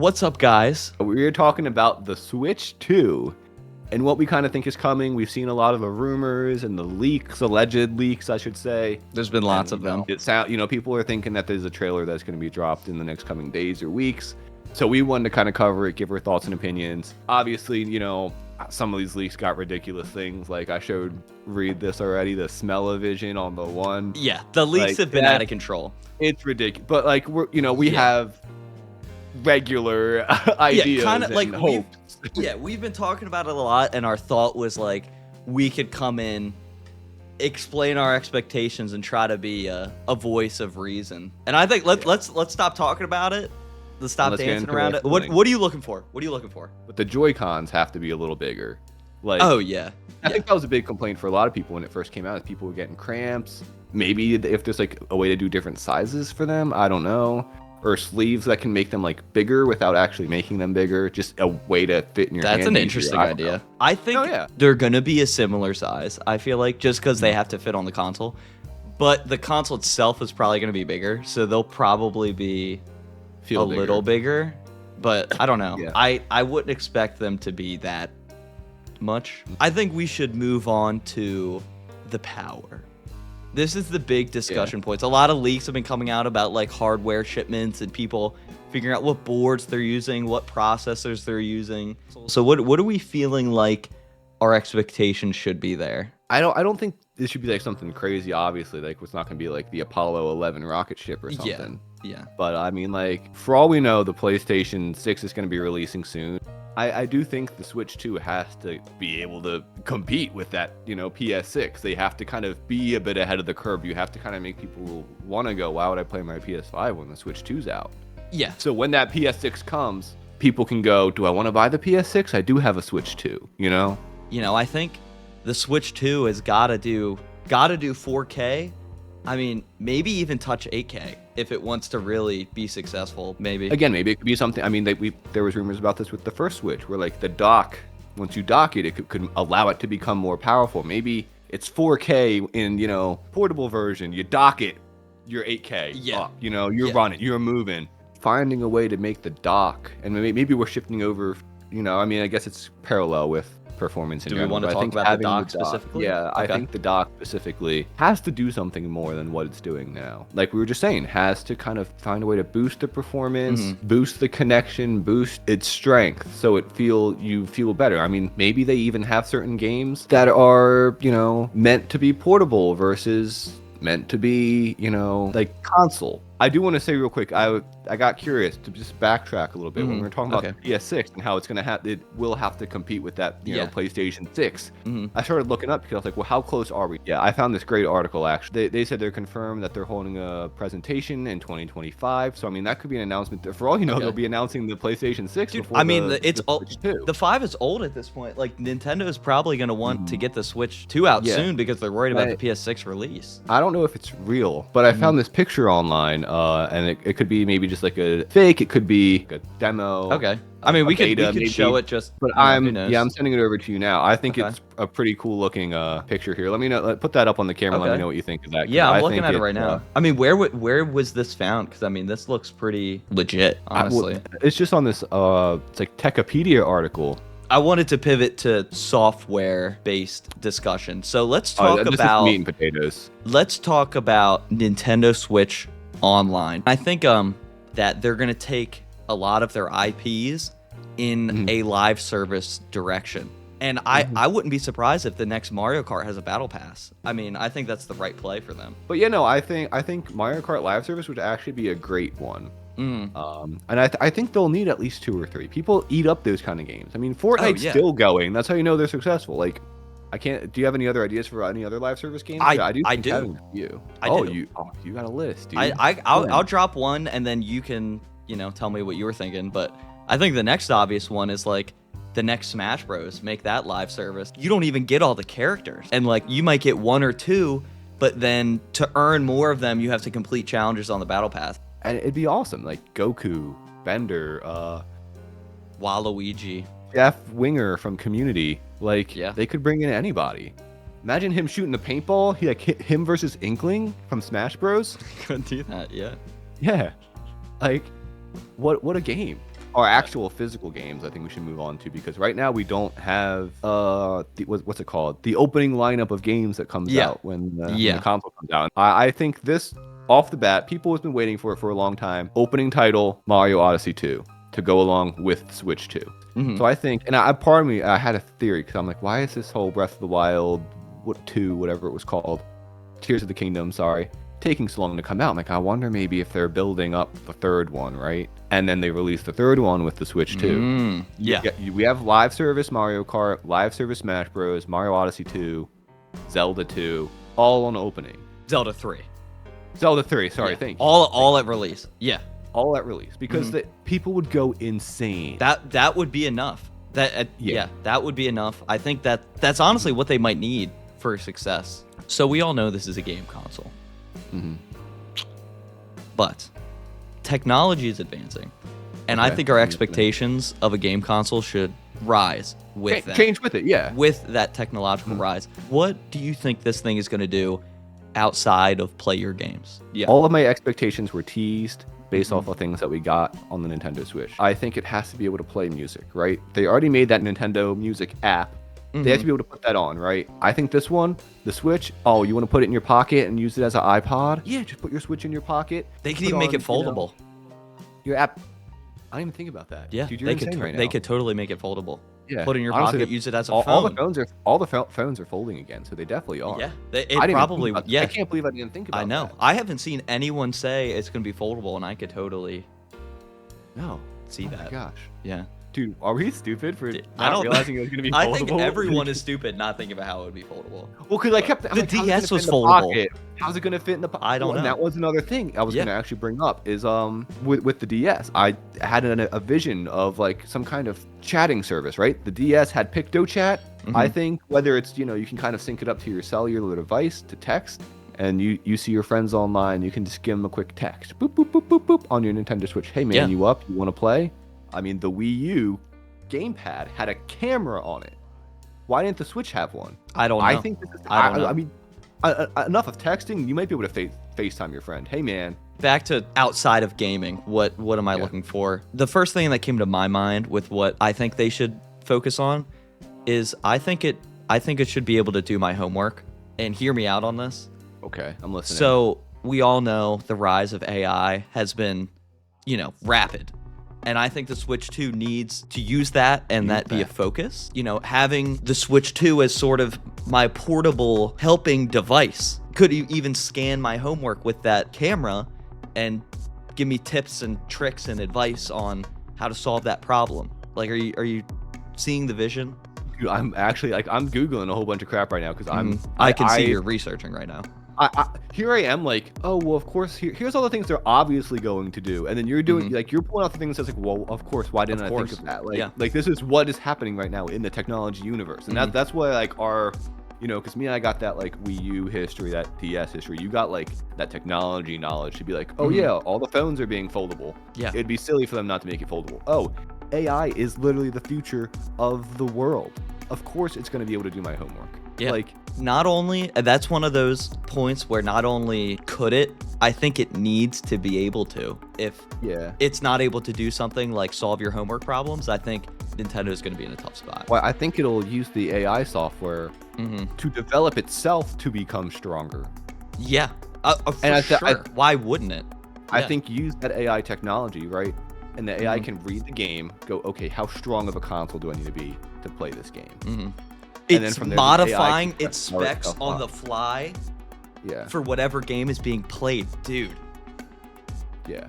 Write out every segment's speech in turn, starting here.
What's up, guys? We're talking about the Switch 2 and what we kind of think is coming. We've seen a lot of the rumors and the leaks, alleged leaks, I should say. There's been lots of them. People are thinking that there's a trailer that's going to be dropped in the next coming days or weeks. So we wanted to kind of cover it, give our thoughts and opinions. Obviously, some of these leaks got ridiculous things. Like I showed Reed this already, the smell-o-vision on the one. Yeah, the leaks have been out of control. It's ridiculous. But like we have regular ideas kind of and like hopes. we've been talking about it a lot, and our thought was like we could come in, explain our expectations, and try to be a voice of reason. And I think let's stop talking about it. Let's stop dancing around it. What are you looking for? What are you looking for? But the Joy-Cons have to be a little bigger. Like, oh yeah, I think that was a big complaint for a lot of people when it first came out. Is people were getting cramps. Maybe if there's like a way to do different sizes for them, I don't know. Or sleeves that can make them like bigger without actually making them bigger. Just a way to fit in your hand. That's an interesting idea. I think they're gonna be a similar size. I feel like just because they have to fit on the console, but the console itself is probably gonna be bigger, so they'll probably be little bigger. But I don't know. I wouldn't expect them to be that much. I think we should move on to the power. This is the big discussion points. A lot of leaks have been coming out about like hardware shipments and people figuring out what boards they're using, what processors they're using. So what are we feeling like our expectations should be there? I don't think this should be like something crazy. Obviously, like it's not gonna be like the Apollo 11 rocket ship or something. Yeah. But I mean, like for all we know, the PlayStation 6 is gonna be releasing soon. I do think the Switch 2 has to be able to compete with that, PS6. They have to kind of be a bit ahead of the curve. You have to kind of make people want to go, why would I play my PS5 when the Switch 2's out? Yeah. So when that PS6 comes, people can go, do I want to buy the PS6? I do have a Switch 2, I think the Switch 2 has got to do 4K. I mean, maybe even touch 8K if it wants to really be successful, maybe. Again, maybe it could be something. I mean, there was rumors about this with the first Switch, where like the dock, once you dock it, it could allow it to become more powerful. Maybe it's 4K in, portable version. You dock it, you're 8K up. You're running, you're moving. Finding a way to make the dock, and maybe we're shifting over, I guess it's parallel with performance in Do general. we want to talk about the dock specifically? Yeah, okay. I think the dock specifically has to do something more than what it's doing now. Like we were just saying, has to kind of find a way to boost the performance, boost the connection, boost its strength, so you feel better. I mean, maybe they even have certain games that are, meant to be portable versus meant to be, like console. I do want to say real quick, I got curious to just backtrack a little bit when we were talking about the PS6 and how it will have to compete with that, PlayStation 6. I started looking up because I was like, well, how close are we? Yeah, I found this great article actually. They said they're confirmed that they're holding a presentation in 2025. So I mean, that could be an announcement. For all you know, they'll be announcing the PlayStation 6 before the 5 is old at this point. Like Nintendo is probably going to want to get the Switch 2 out soon because they're worried about the PS6 release. I don't know if it's real, but I found this picture online. And it could be maybe just like a fake. It could be a demo. Okay. I mean, we could show it just. But I'm sending it over to you now. I think it's a pretty cool looking picture here. Let me know. Put that up on the camera. Let me know what you think of that. Yeah, I'm looking at it right now. I mean, where was this found? Because I mean, this looks pretty legit, honestly. It's just on this it's like Techipedia article. I wanted to pivot to software-based discussion. So let's talk about meat and potatoes. Let's talk about Nintendo Switch Online. I think that they're going to take a lot of their IPs in a live service direction. And I wouldn't be surprised if the next Mario Kart has a battle pass. I mean, I think that's the right play for them. But I think Mario Kart live service would actually be a great one. And I think they'll need at least 2 or 3. People eat up those kind of games. I mean, Fortnite's still going. That's how you know they're successful. Like, do you have any other ideas for any other live service games? I do. You got a list, dude. I'll drop one and then you can, tell me what you were thinking. But I think the next obvious one is like the next Smash Bros. Make that live service. You don't even get all the characters. And like you might get 1 or 2, but then to earn more of them, you have to complete challenges on the battle pass. And it'd be awesome. Like Goku, Bender, Waluigi. Jeff Winger from Community. Like, they could bring in anybody. Imagine him shooting the paintball. Him versus Inkling from Smash Bros. Could do that, yeah. Yeah. Like, what a game. our actual physical games, I think we should move on to, because right now we don't have what's it called? The opening lineup of games that comes out when the console comes out. I think this, off the bat, people have been waiting for it for a long time. Opening title, Mario Odyssey 2, to go along with Switch 2. So I think, and part of me, I had a theory, because I'm like, why is this whole Breath of the Wild 2, whatever it was called, Tears of the Kingdom, sorry, taking so long to come out? I'm like, I wonder maybe if they're building up the third one, right? And then they released the third one with the Switch 2. We have live service Mario Kart, live service Smash Bros, Mario Odyssey 2, Zelda 2, all on opening. Zelda 3, sorry, thank you. All at release. All at release, because people would go insane. That would be enough. That would be enough. I think that's honestly what they might need for success. So we all know this is a game console. But technology is advancing, and I think our expectations of a game console should rise with that. Change with it, with that technological rise. What do you think this thing is going to do outside of play your games? All of my expectations were teased based off of things that we got on the Nintendo Switch. I think it has to be able to play music, right? They already made that Nintendo Music app. They have to be able to put that on, right? I think this one, the Switch, you want to put it in your pocket and use it as an iPod? Yeah, just put your Switch in your pocket. They can even make it foldable. Your app. I didn't even think about that. Yeah, dude, they could totally make it foldable. Yeah, put it in your pocket, use it as a phone. All the phones are folding again, so they definitely are. Yeah, I can't believe I didn't think about that. I know. That. I haven't seen anyone say it's going to be foldable, and I could totally see that. Oh my gosh. Yeah. Dude, are we stupid for not realizing it was going to be foldable? I think everyone is stupid not thinking about how it would be foldable. Well, because I kept... The DS was foldable. How's it going to fit in the pocket? I don't know. And that was another thing I was going to actually bring up is with the DS. I had a vision of like some kind of chatting service, right? The DS had PictoChat. I think whether it's, you can kind of sync it up to your cellular device to text, and you see your friends online, you can just give them a quick text. Boop, boop, boop, boop, boop, on your Nintendo Switch. Hey, man, you up? You want to play? I mean, the Wii U gamepad had a camera on it. Why didn't the Switch have one? I don't know. I think this is... I mean, enough of texting. You might be able to FaceTime your friend. Hey, man. Back to outside of gaming. What am I looking for? The first thing that came to my mind with what I think they should focus on is I think it should be able to do my homework. And hear me out on this. Okay, I'm listening. So we all know the rise of AI has been, rapid. And I think the Switch 2 needs to use that and that be a focus. Having the Switch 2 as sort of my portable helping device. Could even scan my homework with that camera and give me tips and tricks and advice on how to solve that problem. Like, are you seeing the vision? Dude, I'm actually I'm Googling a whole bunch of crap right now because I can see you're researching right now. Here I am like, oh, well, of course, here's all the things they're obviously going to do. And then you're doing, you're pulling out the things that's like, well, of course, why didn't I think of that? Like, this is what is happening right now in the technology universe. And that's why, like, our, because me and I got that, like, Wii U history, that DS history. You got, like, that technology knowledge to be like, oh, yeah, all the phones are being foldable. Yeah. It'd be silly for them not to make it foldable. Oh, AI is literally the future of the world. Of course, it's going to be able to do my homework. Yeah. Like, not only, that's one of those points where not only could it, I think it needs to be able to. If it's not able to do something like solve your homework problems, I think Nintendo is going to be in a tough spot. Well, I think it'll use the AI software to develop itself to become stronger. Yeah, for sure. Why wouldn't it? I think use that AI technology, right? And the AI can read the game, go, okay, how strong of a console do I need to be to play this game? It's modifying its specs on the fly for whatever game is being played, dude. Yeah.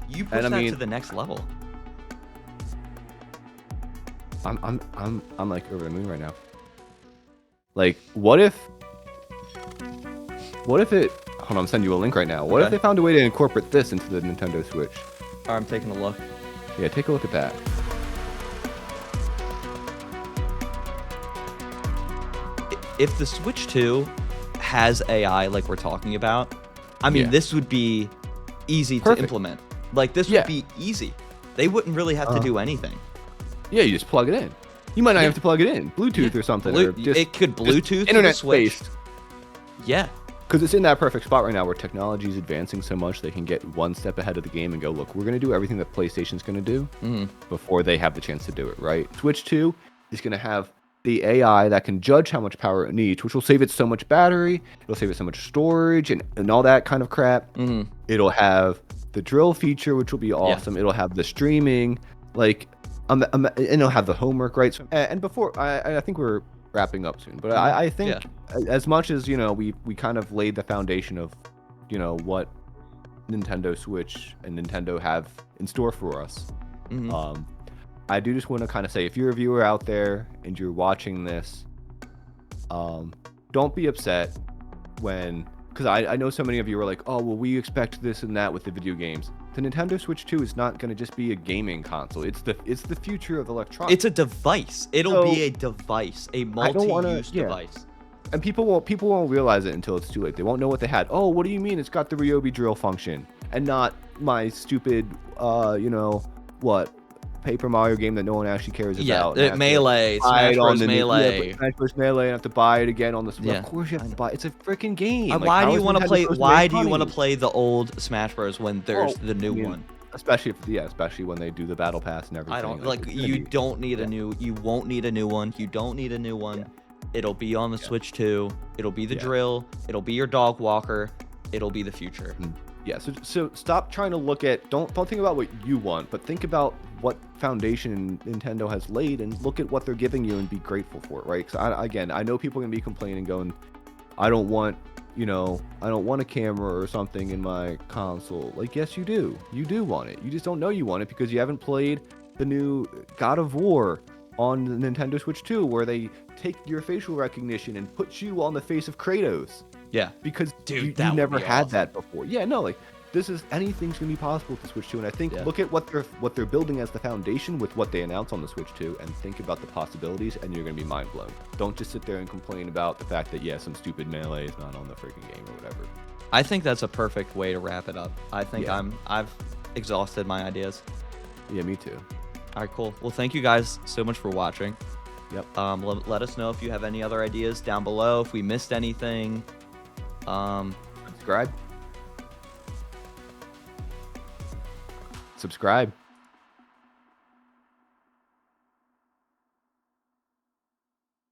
You push that to the next level. I'm like over the moon right now. Like, what if it, hold on, I'm sending you a link right now. What if they found a way to incorporate this into the Nintendo Switch? I'm taking a look. Yeah, take a look at that. If the Switch 2 has AI like we're talking about, I mean, this would be easy to implement. Like, this would be easy. They wouldn't really have to do anything. Yeah, you just plug it in. You might not have to plug it in. Bluetooth or something. Or just, it could Bluetooth internet Switch. based. Yeah. because it's in that perfect spot right now where technology is advancing so much they can get one step ahead of the game and go, look, we're going to do everything that PlayStation's going to do before they have the chance to do it, right? Switch 2 is going to have the AI that can judge how much power it needs, which will save it so much battery, it'll save it so much storage and all that kind of crap. It'll have the drill feature, which will be awesome. It'll have the streaming, like, and it'll have the homework, right? So, and before, I think we're wrapping up soon, but I think as much as, you know, we kind of laid the foundation of, you know, what Nintendo Switch and Nintendo have in store for us. I do just want to kind of say, if you're a viewer out there and you're watching this, don't be upset when, because I know so many of you are like, oh, well, we expect this and that with the video games. The Nintendo Switch 2 is not going to just be a gaming console. It's the future of electronics. It's a device. It'll be a device, a multi-use device. And people won't realize it until it's too late. They won't know what they had. Oh, what do you mean it's got the Ryobi drill function and not my stupid, you know, what? Paper Mario game that no one actually cares about. Melee, Smash Bros. Melee. Smash Bros. Melee, and have to buy it again on the Switch. Of course you have to buy it. It's a freaking game. Like, why do you want to play? Why do you want to play the old Smash Bros. When there's the new one? Especially especially when they do the battle pass and everything. I don't like. You don't need a new. You won't need a new one. You don't need a new one. It'll be on the Switch 2. It'll be the drill. It'll be your dog walker. It'll be the future. Yeah, so stop trying to look at, don't think about what you want, but think about what foundation Nintendo has laid and look at what they're giving you and be grateful for it, right? Because I know people are going to be complaining, going, I don't want a camera or something in my console. Like, yes, you do. You do want it. You just don't know you want it because you haven't played the new God of War on the Nintendo Switch 2, where they take your facial recognition and put you on the face of Kratos. Yeah, because you never had that before. Yeah, no, like, anything's gonna be possible with the Switch 2, and I think look at what they're building as the foundation with what they announced on the Switch 2, and think about the possibilities, and you're gonna be mind blown. Don't just sit there and complain about the fact that some stupid Melee is not on the freaking game or whatever. I think that's a perfect way to wrap it up. I think I've exhausted my ideas. Yeah, me too. All right, cool. Well, thank you guys so much for watching. Yep. Let us know if you have any other ideas down below. If we missed anything. Subscribe.